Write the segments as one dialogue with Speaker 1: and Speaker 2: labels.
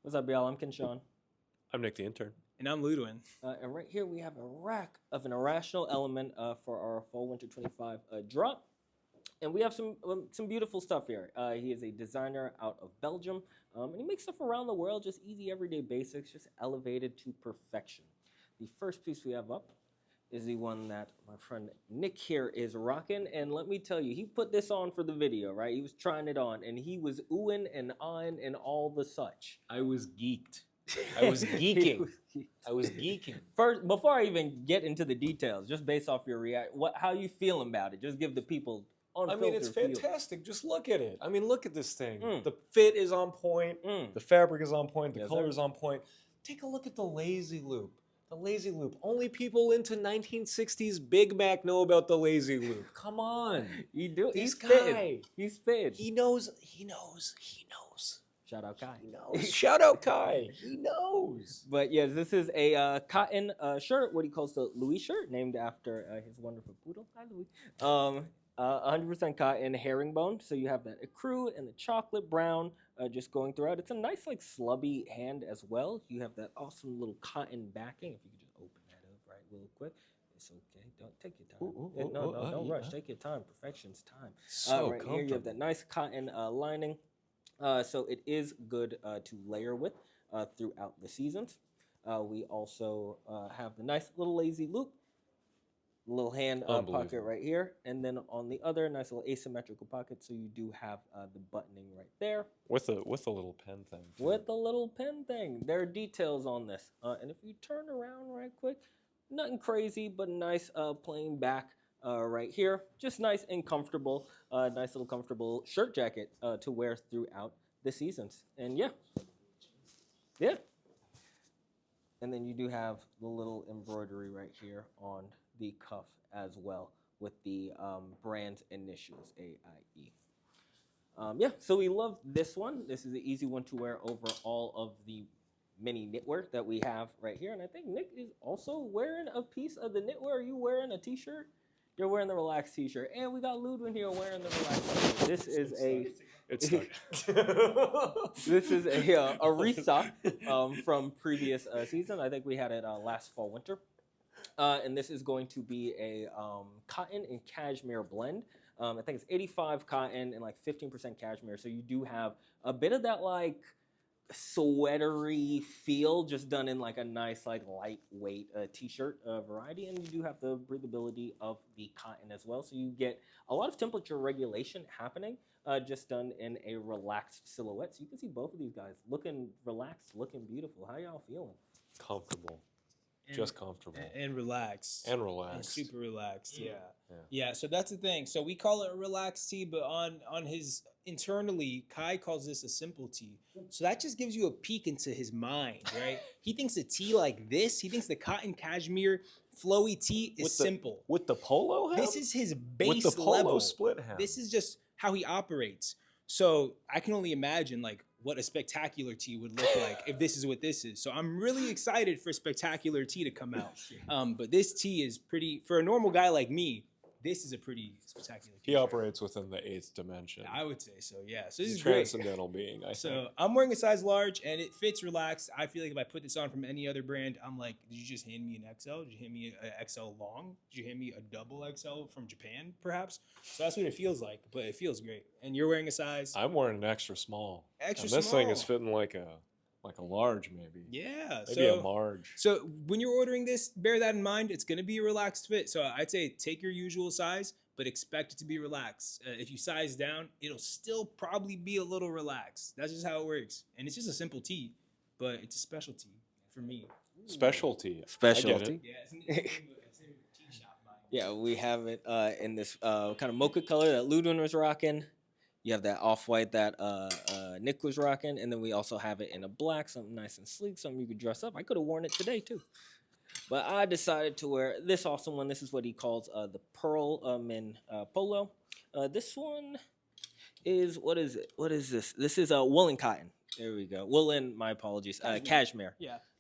Speaker 1: What's up, y'all? I'm Kinshawn.
Speaker 2: I'm Nick the intern.
Speaker 3: And I'm Ludwin.
Speaker 1: And right here we have a rack of an Irrational Element for our Fall Winter 25 drop. And we have some beautiful stuff here. He is a designer out of Belgium, and he makes stuff around the world, just easy everyday basics, just elevated to perfection. The first piece we have up is the one that my friend Nick here is rocking, and let me tell you, he put this on for the video, right? He was trying it on, and he was oohing and ahhing and all the such.
Speaker 2: I was geeked. I was geeking. I was geeking.
Speaker 1: First, before I even get into the details, just based off your how you feeling about it? Just give the people.
Speaker 2: I mean, it's fantastic. Just look at it. I mean, look at this thing.
Speaker 1: Mm.
Speaker 2: The fit is on point. The fabric is on point. The
Speaker 1: Yes,
Speaker 2: color
Speaker 1: sir.
Speaker 2: is on point. Take a look at the lazy loop. The lazy loop. Only people into 1960s Big Mac know about the lazy loop. Come on.
Speaker 1: You do.
Speaker 2: This
Speaker 1: He's
Speaker 2: guy.
Speaker 1: spitting. He's spitting.
Speaker 2: He knows. He knows. He knows.
Speaker 1: Shout out Kai.
Speaker 2: He knows. Shout out Kai. He knows.
Speaker 1: But yeah, this is a cotton shirt, what he calls the Louis shirt, named after his wonderful poodle. Hi, Louis. 100% cotton herringbone. So you have that ecru and the chocolate brown just going throughout. It's a nice, like, slubby hand as well. You have that awesome little cotton backing. If you could just open that up right real quick. It's okay. Don't take your time. Don't rush. Take your time. Perfection's time.
Speaker 2: So
Speaker 1: right here, you have that nice cotton lining. So it is good to layer with throughout the seasons. We also have the nice little lazy loop, little hand pocket right here, and then on the other, nice little asymmetrical pocket. So you do have the buttoning right there
Speaker 2: With a little pen thing. too.
Speaker 1: with the little pen thing. There are details on this, and if you turn around right quick, nothing crazy, but nice plain back. Right here, just nice and comfortable, nice little comfortable shirt jacket to wear throughout the seasons. And yeah. And then you do have the little embroidery right here on the cuff as well with the brand's initials, AIE. Yeah, so we love this one. This is an easy one to wear over all of the mini knitwear that we have right here. And I think Nick is also wearing a piece of the knitwear. Are you wearing a t-shirt? You're wearing the relaxed t-shirt. And we got Ludwin here wearing the relaxed t-shirt. This is a
Speaker 2: It's stuck.
Speaker 1: this is a restock from previous season. I think we had it last fall winter. And this is going to be a cotton and cashmere blend. I think it's 85 cotton and like 15% cashmere. So you do have a bit of that like sweatery feel, just done in like a nice like lightweight t-shirt variety, and you do have the breathability of the cotton as well, so you get a lot of temperature regulation happening, just done in a relaxed silhouette. So you can see both of these guys looking relaxed, looking beautiful. How y'all feeling?
Speaker 2: Comfortable. Just comfortable.
Speaker 3: And relaxed.
Speaker 2: And relaxed.
Speaker 3: And super relaxed, yeah. So that's the thing. So we call it a relaxed tee, but on his internally, Kai calls this a simple tee. So that just gives you a peek into his mind, right? He thinks a tee like this, he thinks the cotton cashmere flowy tee is simple.
Speaker 2: With the polo hem?
Speaker 3: This is his base
Speaker 2: With the polo
Speaker 3: level.
Speaker 2: split hem.
Speaker 3: This is just how he operates. So I can only imagine like what a spectacular tee would look like if this is what this is. So I'm really excited for spectacular tee to come out. But this tee is pretty, for a normal guy like me, this is a pretty spectacular tee.
Speaker 2: He operates within the 8th dimension.
Speaker 3: I would say so, yeah. So this
Speaker 2: He's
Speaker 3: is
Speaker 2: a
Speaker 3: great.
Speaker 2: transcendental being, I
Speaker 3: So
Speaker 2: think.
Speaker 3: I'm wearing a size large and it fits relaxed. I feel like if I put this on from any other brand, I'm like, did you just hand me an XL? Did you hand me an XL long? Did you hand me a double XL from Japan, perhaps? So that's what it feels like, but it feels great. And you're wearing a size?
Speaker 2: I'm wearing an extra small.
Speaker 3: Extra
Speaker 2: and this thing
Speaker 3: small.
Speaker 2: is fitting like a large, maybe.
Speaker 3: Yeah.
Speaker 2: Maybe a large.
Speaker 3: So when you're ordering this, bear that in mind. It's going to be a relaxed fit. So I'd say take your usual size, but expect it to be relaxed. If you size down, it'll still probably be a little relaxed. That's just how it works. And it's just a simple tee, but it's a specialty for me.
Speaker 2: Specialty.
Speaker 1: Specialty.
Speaker 3: Yeah, it's in the tea shop.
Speaker 1: Yeah, we have it in this kind of mocha color that Ludwin was rocking. You have that off-white that Nick was rocking, and then we also have it in a black, something nice and sleek, something you could dress up. I could have worn it today too, but I decided to wear this awesome one. This is what he calls the Pearl Min Polo. This one is, what is it? What is this? This is woolen cotton. There we go. Woolen, my apologies. Cashmere.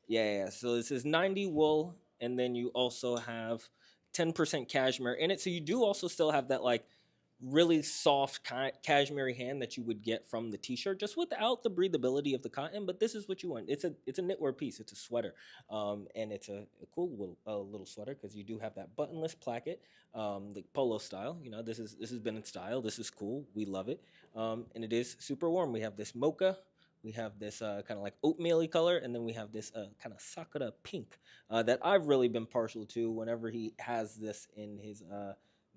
Speaker 1: Yeah. So this is 90 wool, and then you also have 10% cashmere in it. So you do also still have that like really soft cashmere hand that you would get from the t-shirt, just without the breathability of the cotton. But this is what you want. It's a knitwear piece. It's a sweater, and it's a cool little sweater because you do have that buttonless placket, the polo style. You know, this has been in style. This is cool. We love it, and it is super warm. We have this mocha. We have this kind of like oatmeal color, and then we have this kind of sakura pink that I've really been partial to. Whenever he has this in his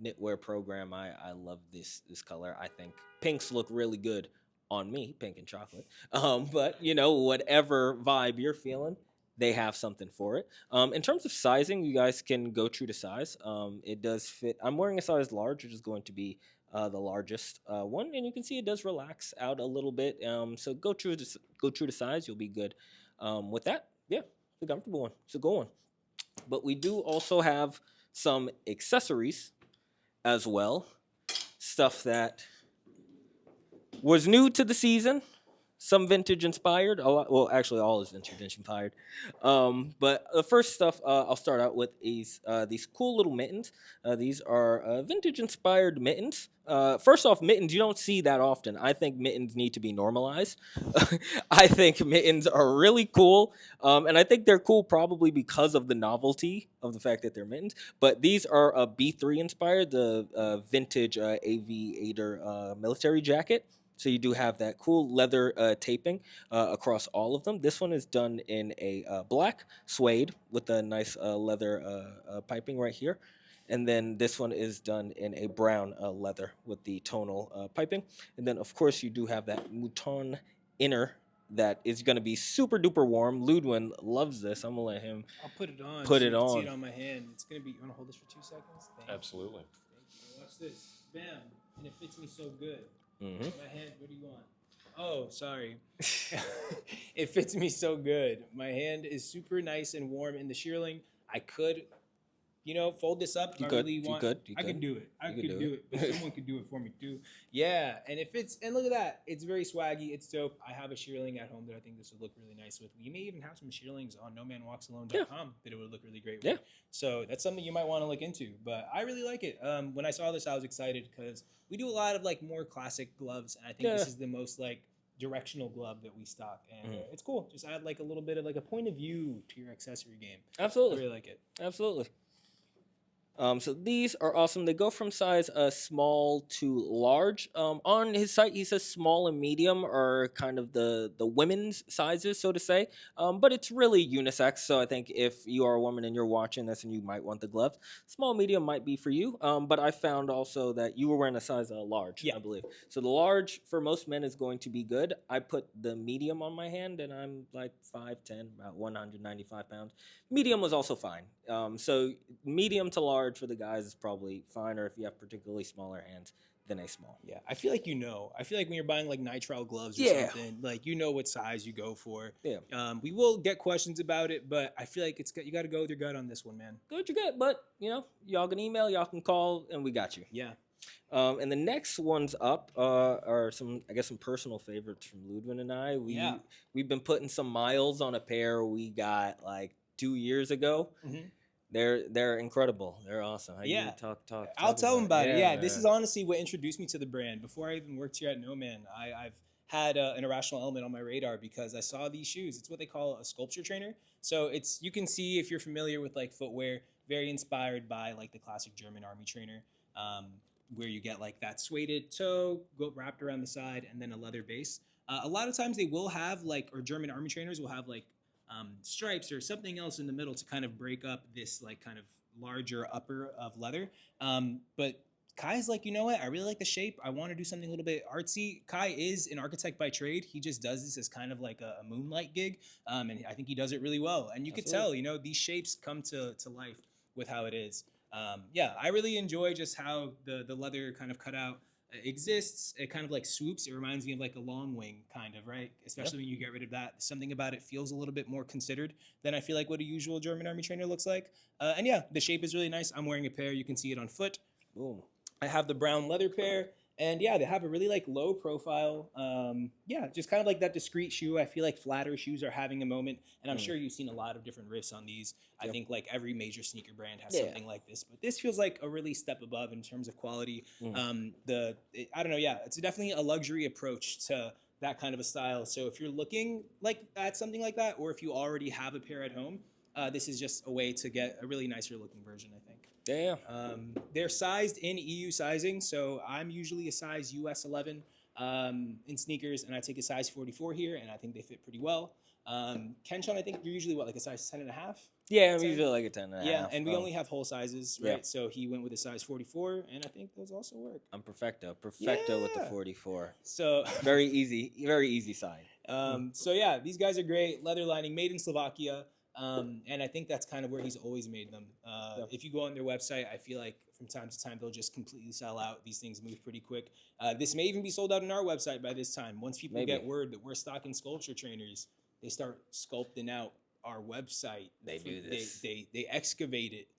Speaker 1: knitwear program, I love this color. I think pinks look really good on me, pink and chocolate. But you know, whatever vibe you're feeling, they have something for it. In terms of sizing, you guys can go true to size. It does fit. I'm wearing a size large, which is going to be the largest one, and you can see it does relax out a little bit. So go true to size. You'll be good with that. Yeah, the comfortable one. It's a good one. But we do also have some accessories as well. Stuff that was new to the season, some vintage inspired. Well, actually, all is vintage inspired. But the first stuff I'll start out with is these cool little mittens. These are vintage inspired mittens. First off, mittens you don't see that often. I think mittens need to be normalized. I think mittens are really cool, and I think they're cool probably because of the novelty of the fact that they're mittens. But these are B3 inspired, the vintage aviator military jacket. So you do have that cool leather taping across all of them. This one is done in a black suede with a nice leather piping right here. And then this one is done in a brown leather with the tonal piping. And then, of course, you do have that mouton inner that is going to be super duper warm. Ludwin loves this. I'm going to let him
Speaker 3: I'll put it on.
Speaker 1: Put
Speaker 3: so
Speaker 1: it
Speaker 3: you can
Speaker 1: on.
Speaker 3: see it on my hand. It's going to be. You want to hold this for 2 seconds? Thank
Speaker 2: Absolutely.
Speaker 3: you. Watch this. Bam. And it fits me so good.
Speaker 1: Mm-hmm.
Speaker 3: My hand, what do you want? Oh, sorry. It fits me so good. My hand is super nice and warm in the shearling. I could, fold this up if I really want. I could do it. I could do it. But someone could do it for me too. Yeah, and and look at that. It's very swaggy. It's dope. I have a shearling at home that I think this would look really nice with. We may even have some shearlings on nomanwalksalone.com that it would look really great with.
Speaker 1: Yeah.
Speaker 3: So that's something you might want to look into. But I really like it. When I saw this, I was excited because we do a lot of like more classic gloves, and I think this is the most like directional glove that we stock, and it's cool. Just add like a little bit of like a point of view to your accessory game.
Speaker 1: Absolutely.
Speaker 3: I really like it.
Speaker 1: Absolutely. So these are awesome. They go from size small to large. On his site, he says small and medium are kind of the women's sizes, so to say. But it's really unisex. So I think if you are a woman and you're watching this and you might want the gloves, small, medium might be for you. But I found also that you were wearing a size large, I believe. So the large for most men is going to be good. I put the medium on my hand, and I'm like 5'10", about 195 pounds. Medium was also fine. So medium to large for the guys is probably fine, or if you have particularly smaller hands than a small.
Speaker 3: Yeah, I feel like I feel like when you're buying like nitrile gloves or something, like what size you go for.
Speaker 1: Yeah.
Speaker 3: We will get questions about it, but I feel like you got to go with your gut on this one, man.
Speaker 1: Go with your gut, but y'all can email, y'all can call, and we got you.
Speaker 3: Yeah.
Speaker 1: And the next ones up are some personal favorites from Ludwin and I. We've been putting some miles on a pair we got like 2 years ago. Mm-hmm. They're incredible. They're awesome. Talk
Speaker 3: I'll tell them about it. Yeah, this is honestly what introduced me to the brand. Before I even worked here at No Man, I've had an Irrational Element on my radar because I saw these shoes. It's what they call a sculpture trainer. So you can see if you're familiar with like footwear, very inspired by like the classic German army trainer, where you get like that suede toe wrapped around the side and then a leather base. A lot of times they will have or German army trainers will have like stripes or something else in the middle to kind of break up this like kind of larger upper of leather. But Kai's like, you know what? I really like the shape. I want to do something a little bit artsy. Kai is an architect by trade. He just does this as kind of like a moonlight gig. And I think he does it really well. And you could tell, these shapes come to life with how it is. I really enjoy just how the leather kind of cutout exists. It kind of like swoops. It reminds me of like a long wing kind of, right? Especially when you get rid of that. Something about it feels a little bit more considered than I feel like what a usual German army trainer looks like. The shape is really nice. I'm wearing a pair. You can see it on foot.
Speaker 1: Boom.
Speaker 3: I have the brown leather pair, And yeah, they have a really like low profile. Yeah, just kind of like that discreet shoe. I feel like flatter shoes are having a moment, and I'm sure you've seen a lot of different riffs on these. I
Speaker 1: Yep.
Speaker 3: think like every major sneaker brand has
Speaker 1: Yeah.
Speaker 3: something like this, but this feels like a really step above in terms of quality. I don't know. Yeah, it's definitely a luxury approach to that kind of a style. So if you're looking like at something like that, or if you already have a pair at home, this is just a way to get a really nicer looking version, I think.
Speaker 1: Damn.
Speaker 3: They're sized in EU sizing, so I'm usually a size US 11 in sneakers, and I take a size 44 here, and I think they fit pretty well. Kenshawn, I think you're usually what, like a size 10 and a half?
Speaker 1: Yeah, I'm
Speaker 3: Same.
Speaker 1: usually like a 10 and a half.
Speaker 3: Yeah, and we only have whole sizes, right?
Speaker 1: Yeah.
Speaker 3: So he went with a size 44, and I think those also work.
Speaker 1: I'm perfecto with the
Speaker 3: Yeah.
Speaker 1: 44.
Speaker 3: So
Speaker 1: Very easy side.
Speaker 3: so yeah, these guys are great. Leather lining, made in Slovakia. And I think that's kind of where he's always made them. If you go on their website, I feel like from time to time they'll just completely sell out. These things move pretty quick. This may even be sold out on our website by this time. Once people
Speaker 1: Maybe.
Speaker 3: get word that we're stocking sculpture trainers, they start sculpting out our website.
Speaker 1: They do this.
Speaker 3: They excavate it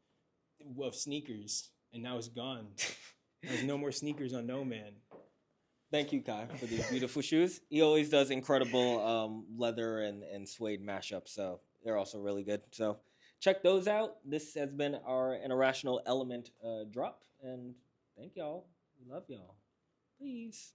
Speaker 3: of sneakers, and now it's gone. There's no more sneakers on No Man.
Speaker 1: Thank you, Kai, for these beautiful shoes. He always does incredible leather and suede mashups, so they're also really good. So check those out. This has been our Irrational Element drop, and thank y'all. We love y'all. Please.